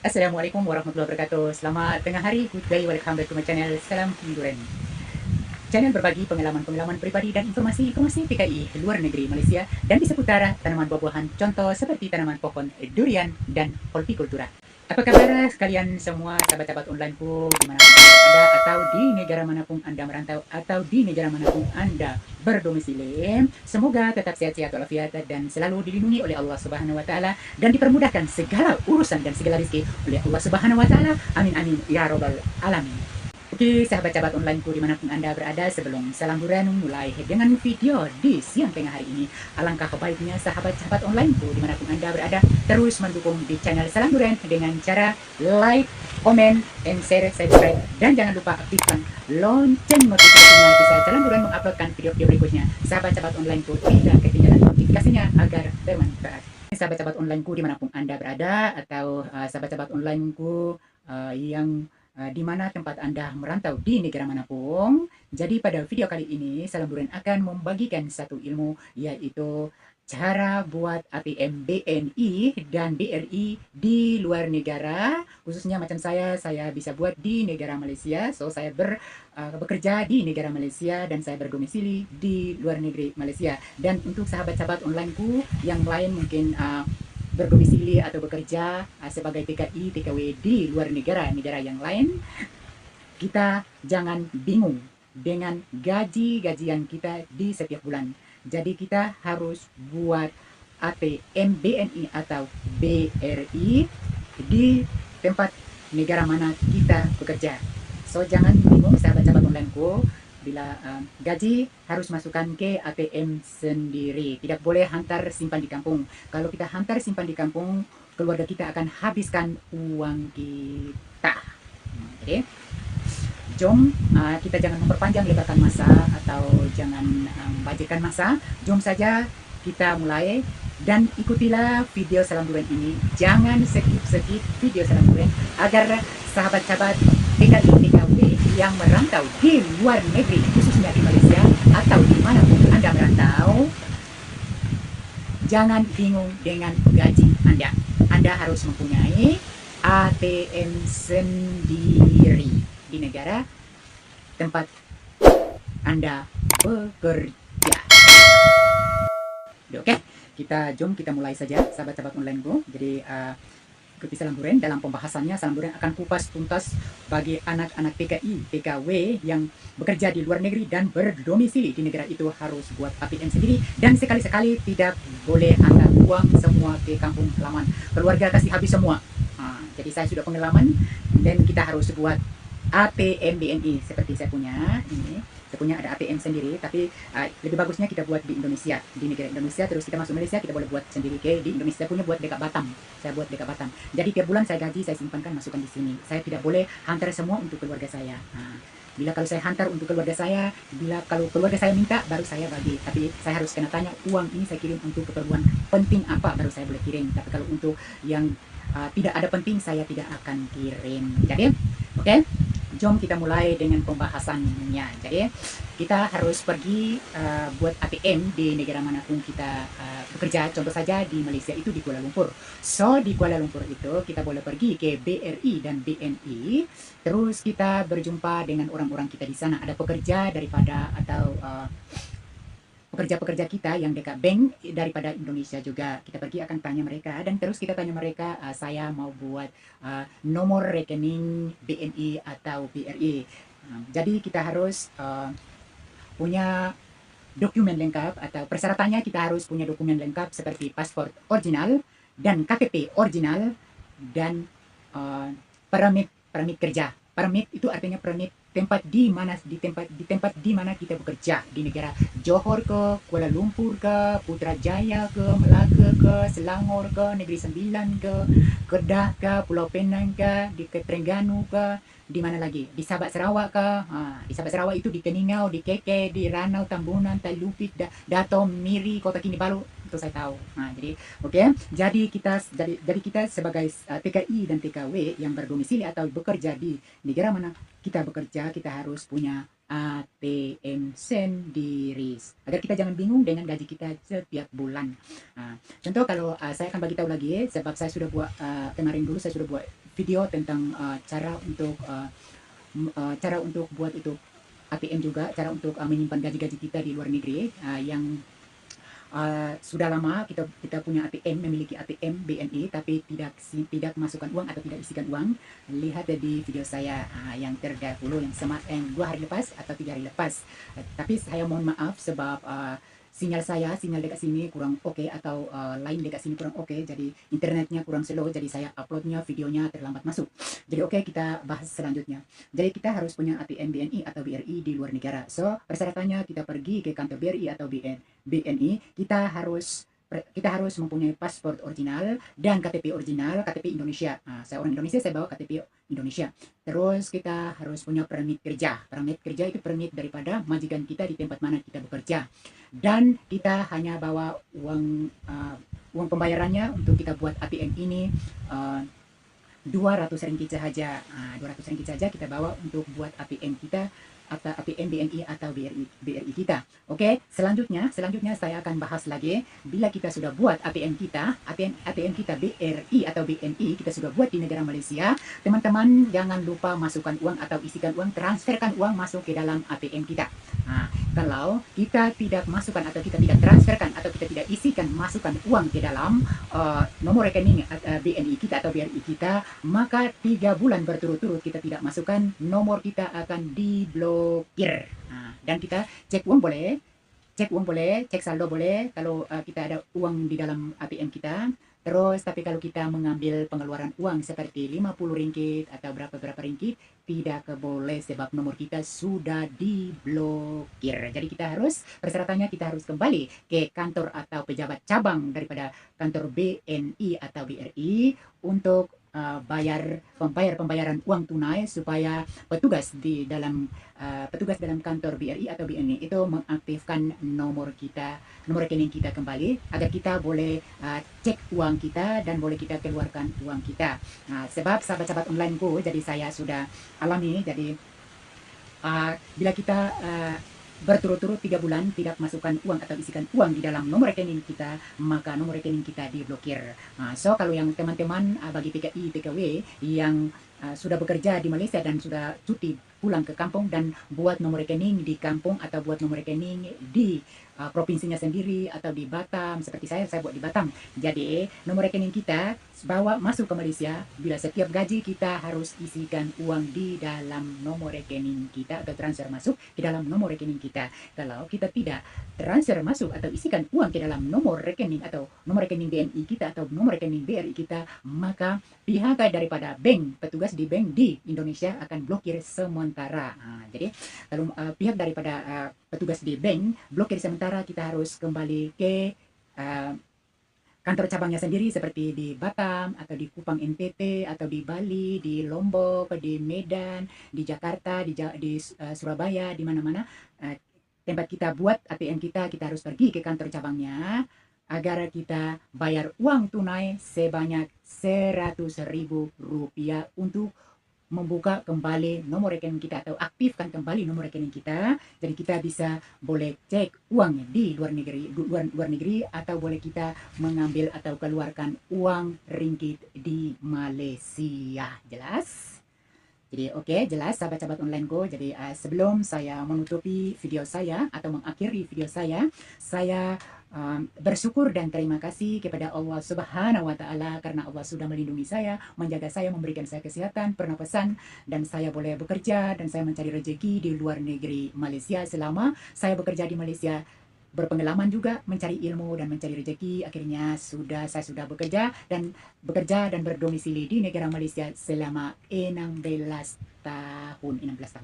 Assalamualaikum warahmatullahi wabarakatuh. Selamat tengah hari, good day, welcome back to my channel. Salam Hinduran. Channel berbagi pengalaman-pengalaman pribadi dan informasi-informasi PKI luar negeri Malaysia dan di seputar tanaman buah-buahan, contoh seperti tanaman pohon durian dan hortikultura. Apa kabar kalian semua sahabat-sahabat onlineku dimanapun Anda berada atau di negara manapun Anda merantau atau di negara manapun Anda berdomisili. Semoga tetap sehat-sehat walafiat dan selalu dilindungi oleh Allah Subhanahu wa taala dan dipermudahkan segala urusan dan segala rezeki oleh Allah Subhanahu wa taala. Amin amin ya rabbal alamin. Oke, sahabat-sahabat onlineku dimanapun Anda berada, sebelum salam huran mulai dengan video di siang tengah hari ini. Alangkah baiknya sahabat-sahabat onlineku dimanapun Anda berada, terus mendukung di channel Salam Duren dengan cara like, comment, and share, subscribe. Dan jangan lupa aktifkan lonceng notifikasinya bisa Salam Duren menguploadkan video-video berikutnya. Sahabat-sahabat onlineku tidak ketinggalan notifikasinya agar bermanfaat. Sahabat-sahabat onlineku dimanapun Anda berada, atau sahabat-sahabat onlineku yang di mana tempat Anda merantau di negara manapun. Jadi pada video kali ini Salam Duren akan membagikan satu ilmu, yaitu cara buat ATM BNI dan BRI di luar negara. Khususnya macam saya bisa buat di negara Malaysia. So saya bekerja di negara Malaysia dan saya berdomisili di luar negeri Malaysia. Dan untuk sahabat-sahabat onlineku yang lain mungkin berdomisili atau bekerja sebagai TKI, TKW di luar negara yang lain, kita jangan bingung dengan gajian kita di setiap bulan. Jadi kita harus buat ATM BNI atau BRI di tempat negara mana kita bekerja. So jangan bingung sahabat-sahabat onlineku, bila gaji harus masukkan ke ATM sendiri. Tidak boleh hantar simpan di kampung. Kalau kita hantar simpan di kampung, keluarga kita akan habiskan uang kita. Jadi, jom kita jangan memperpanjang lebarkan masa atau jangan budgetkan masa. Jom saja kita mulai dan ikutilah video Salam Duren ini. Jangan skip video Salam Duren agar sahabat-sahabat TKI TKW yang merantau di luar negeri, khususnya di Malaysia atau dimanapun Anda merantau, jangan bingung dengan gaji Anda. Anda harus mempunyai ATM sendiri di negara tempat Anda bekerja. Oke, jom kita mulai saja sahabat-sahabat onlineku. Jadi ikuti Salam Duren. Dalam pembahasannya Salam Duren akan kupas tuntas bagi anak-anak TKI, TKW yang bekerja di luar negeri dan berdomisili di negara itu harus buat ATM sendiri, dan sekali-sekali tidak boleh hantar uang semua ke kampung halaman. Keluarga kasih habis semua. Jadi saya sudah pengalaman dan kita harus buat ATM BNI seperti saya punya ini. Saya punya ada ATM sendiri, tapi lebih bagusnya kita buat di Indonesia, di negara Indonesia, terus kita masuk Malaysia, kita boleh buat sendiri ke di Indonesia. Saya punya buat dekat Batam. Saya buat dekat Batam. Jadi tiap bulan saya gaji, saya simpankan, masukkan di sini. Saya tidak boleh hantar semua untuk keluarga saya. Bila kalau saya hantar untuk keluarga saya, kalau keluarga saya minta, baru saya bagi. Tapi saya harus kena tanya, uang ini saya kirim untuk keperluan penting apa, baru saya boleh kirim. Tapi kalau untuk yang tidak ada penting, saya tidak akan kirim. Jadi, oke? Jom kita mulai dengan pembahasannya. Jadi kita harus pergi buat ATM di negara manapun kita bekerja. Contoh saja di Malaysia itu di Kuala Lumpur. So di Kuala Lumpur itu kita boleh pergi ke BRI dan BNI. Terus kita berjumpa dengan orang-orang kita di sana. Ada pekerja daripada atau pekerja-pekerja kita yang dekat bank daripada Indonesia juga. Kita pergi akan tanya mereka, dan terus kita tanya mereka, saya mau buat nomor rekening BNI atau BRI. Jadi kita harus punya dokumen lengkap, atau persyaratannya kita harus punya dokumen lengkap seperti paspor original dan KTP original dan permit kerja. Permit itu artinya permit tempat di mana kita bekerja di negara Johor ke, Kuala Lumpur ke, Putrajaya ke, Melaka ke, Selangor ke, Negeri Sembilan ke, Kedah ke, Pulau Penang ke, di Terengganu ke, di mana lagi? Di Sabak Sarawak ke. Di Sabak Sarawak itu di Keningau, di Keke, di Ranau, Tambunan, Talupit, Dato, Miri, Kota Kinabalu. Itu saya tahu. Jadi oke. Jadi kita sebagai TKI dan TKW yang berdomisili atau bekerja di negara mana kita bekerja, kita harus punya ATM sendiri agar kita jangan bingung dengan gaji kita setiap bulan. Contoh kalau saya akan bagi tahu lagi sebab saya sudah buat kemarin dulu saya sudah buat video tentang cara untuk buat itu ATM juga, cara untuk menyimpan gaji-gaji kita di luar negeri yang sudah lama kita punya ATM, memiliki ATM BNI tapi tidak masukkan uang atau tidak isikan uang. Lihat di video saya yang terdahulu yang 2 hari lepas atau 3 hari lepas. Tapi saya mohon maaf sebab sinyal dekat sini kurang oke atau line dekat sini kurang oke, jadi internetnya kurang slow, jadi saya uploadnya videonya terlambat masuk. Jadi oke, kita bahas selanjutnya. Jadi kita harus punya ATM BNI atau BRI di luar negara. So persyaratannya kita pergi ke kantor BRI atau BNI, kita harus mempunyai paspor original dan KTP original, KTP Indonesia. Saya orang Indonesia, saya bawa KTP Indonesia. Terus kita harus punya permit kerja. Permit kerja itu permit daripada majikan kita di tempat mana kita bekerja. Dan kita hanya bawa uang pembayarannya untuk kita buat ATM ini 200 ringgit saja. 200 ringgit saja kita bawa untuk buat ATM kita atau ATM BNI atau BRI kita. Oke, selanjutnya saya akan bahas lagi bila kita sudah buat ATM kita BRI atau BNI kita sudah buat di negara Malaysia. Teman-teman jangan lupa masukkan uang atau isikan uang, transferkan uang masuk ke dalam ATM kita. Kalau kita tidak masukkan atau kita tidak transferkan atau kita tidak isikan masukkan uang ke dalam nomor rekening BNI kita atau BRI kita, maka 3 bulan berturut-turut kita tidak masukkan, nomor kita akan diblokir. Dan kita cek uang boleh, cek saldo boleh kalau kita ada uang di dalam ATM kita. Terus tapi kalau kita mengambil pengeluaran uang seperti 50 ringgit atau berapa ringgit, tidak boleh sebab nomor kita sudah diblokir. Jadi persyaratannya kita harus kembali ke kantor atau pejabat cabang daripada kantor BNI atau BRI untuk pembayaran uang tunai supaya petugas dalam kantor BRI atau BNI itu mengaktifkan nomor rekening kita kembali agar kita boleh cek uang kita dan boleh kita keluarkan uang kita. Sebab sahabat-sahabat onlineku, jadi saya sudah alami, jadi bila kita berturut-turut 3 bulan tidak masukkan uang atau isikan uang di dalam nomor rekening kita, maka nomor rekening kita diblokir. So kalau yang teman-teman bagi PKI, PKW yang sudah bekerja di Malaysia dan sudah cuti pulang ke kampung dan buat nomor rekening di kampung atau buat nomor rekening di provinsinya sendiri atau di Batam, seperti saya buat di Batam. Jadi nomor rekening kita bawa masuk ke Malaysia, bila setiap gaji kita harus isikan uang di dalam nomor rekening kita atau transfer masuk ke dalam nomor rekening kita. Kalau kita tidak transfer masuk atau isikan uang ke dalam nomor rekening atau nomor rekening BNI kita atau nomor rekening BRI kita, maka pihak daripada petugas di bank di Indonesia akan blokir sementara. Jadi kalau pihak daripada petugas di bank blokir sementara, kita harus kembali ke kantor cabangnya sendiri seperti di Batam atau di Kupang NTT atau di Bali, di Lombok, di Medan, di Jakarta, di Surabaya, di mana-mana tempat kita buat ATM kita harus pergi ke kantor cabangnya agar kita bayar uang tunai sebanyak Rp100.000 untuk membuka kembali nomor rekening kita atau aktifkan kembali nomor rekening kita. Jadi kita bisa boleh cek uang di luar negeri atau boleh kita mengambil atau keluarkan uang ringgit di Malaysia. Jelas? Jadi oke, jelas sahabat-sahabat onlineku. Jadi sebelum saya menutupi video saya atau mengakhiri video saya bersyukur dan terima kasih kepada Allah Subhanahu wa Ta'ala karena Allah sudah melindungi saya, menjaga saya, memberikan saya kesehatan, pernapasan, dan saya boleh bekerja dan saya mencari rezeki di luar negeri Malaysia. Selama saya bekerja di Malaysia, berpengalaman juga mencari ilmu dan mencari rezeki, akhirnya saya sudah bekerja dan berdomisili di negara Malaysia selama 16 tahun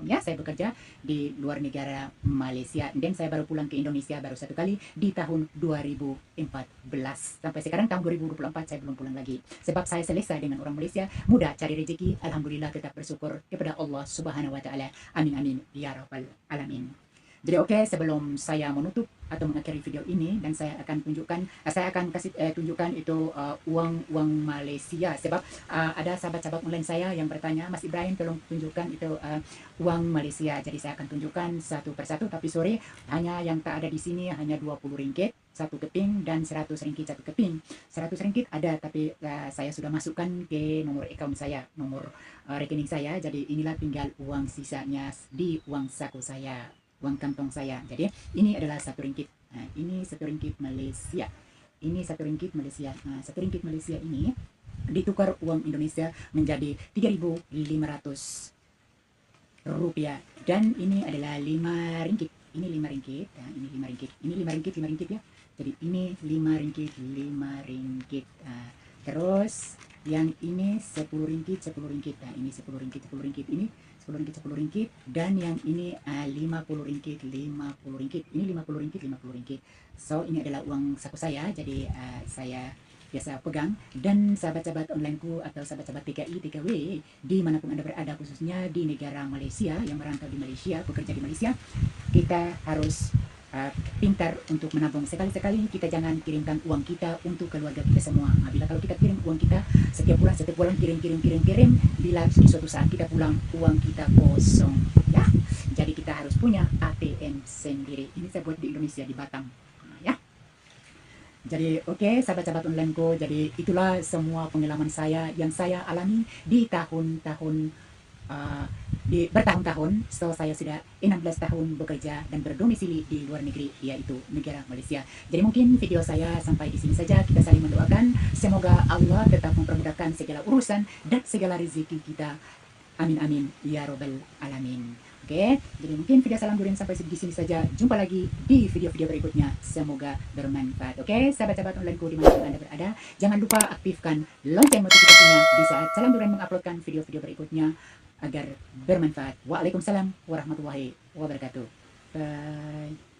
ya. Saya bekerja di luar negara Malaysia dan saya baru pulang ke Indonesia baru 1 kali di tahun 2014. Sampai sekarang tahun 2024 saya belum pulang lagi sebab saya selesai dengan orang Malaysia, mudah cari rezeki. Alhamdulillah, tetap bersyukur kepada Allah Subhanahu wa Ta'ala. Amin amin ya rabbal alamin. Jadi oke, sebelum saya menutup atau mengakhiri video ini dan saya akan tunjukkan, saya akan kasih tunjukkan itu uang Malaysia, sebab ada sahabat-sahabat online saya yang bertanya, Mas Ibrahim tolong tunjukkan itu uang Malaysia. Jadi saya akan tunjukkan satu persatu, tapi sorry, hanya yang tak ada di sini hanya 20 ringgit satu keping dan 100 ringgit satu keping. 100 ringgit ada, tapi saya sudah masukkan ke nomor account saya, nomor rekening saya. Jadi inilah tinggal uang sisanya di uang saku saya, uang kantong saya. Jadi ini adalah 1 ringgit. Nah, ini 1 ringgit Malaysia. Ini 1 ringgit Malaysia. Nah, 1 ringgit Malaysia ini ditukar uang Indonesia menjadi 3.500 rupiah. Dan ini adalah 5 ringgit. Ini 5 ringgit. Nah, ini 5 ringgit. Ini 5 ringgit, 5 ringgit ya. Jadi ini 5 ringgit, 5 ringgit. Nah, terus yang ini 10 ringgit, 10 ringgit. Nah, ini 10 ringgit, 10 ringgit. Ini 10 ringgit, 10 ringgit. Dan yang ini 50 ringgit, 50 ringgit. Ini 50 ringgit, 50 ringgit. So, ini adalah uang saku saya. Jadi saya biasa pegang. Dan sahabat-sahabat onlineku atau sahabat-sahabat TKI, TKW dimanapun Anda berada, khususnya di negara Malaysia, yang merantau di Malaysia, bekerja di Malaysia, kita harus pintar untuk menabung. Sekali-sekali kita jangan kirimkan uang kita untuk keluarga kita semua. Bila kalau kita kirim uang kita setiap bulan kirim, bila di suatu saat kita pulang uang kita kosong, ya. Jadi kita harus punya ATM sendiri. Ini saya buat di Indonesia, di Batam, ya. Jadi oke, sahabat-sahabat onlineku, jadi itulah semua pengalaman saya yang saya alami di tahun-tahun bertahun-tahun. So saya sudah 16 tahun bekerja dan berdomisili di luar negeri, yaitu negara Malaysia. Jadi mungkin video saya sampai di sini saja. Kita saling mendoakan semoga Allah tetap mempermudahkan segala urusan dan segala rezeki kita. Amin amin ya robbal alamin. Oke, jadi mungkin video salam durian sampai di sini saja. Jumpa lagi di video-video berikutnya. Semoga bermanfaat. Oke, sahabat-sahabat onlineku dimanapun Anda berada, jangan lupa aktifkan lonceng notifikasinya di saat salam durian menguploadkan video-video berikutnya agar bermanfaat. Waalaikumsalam warahmatullahi wabarakatuh. Bye.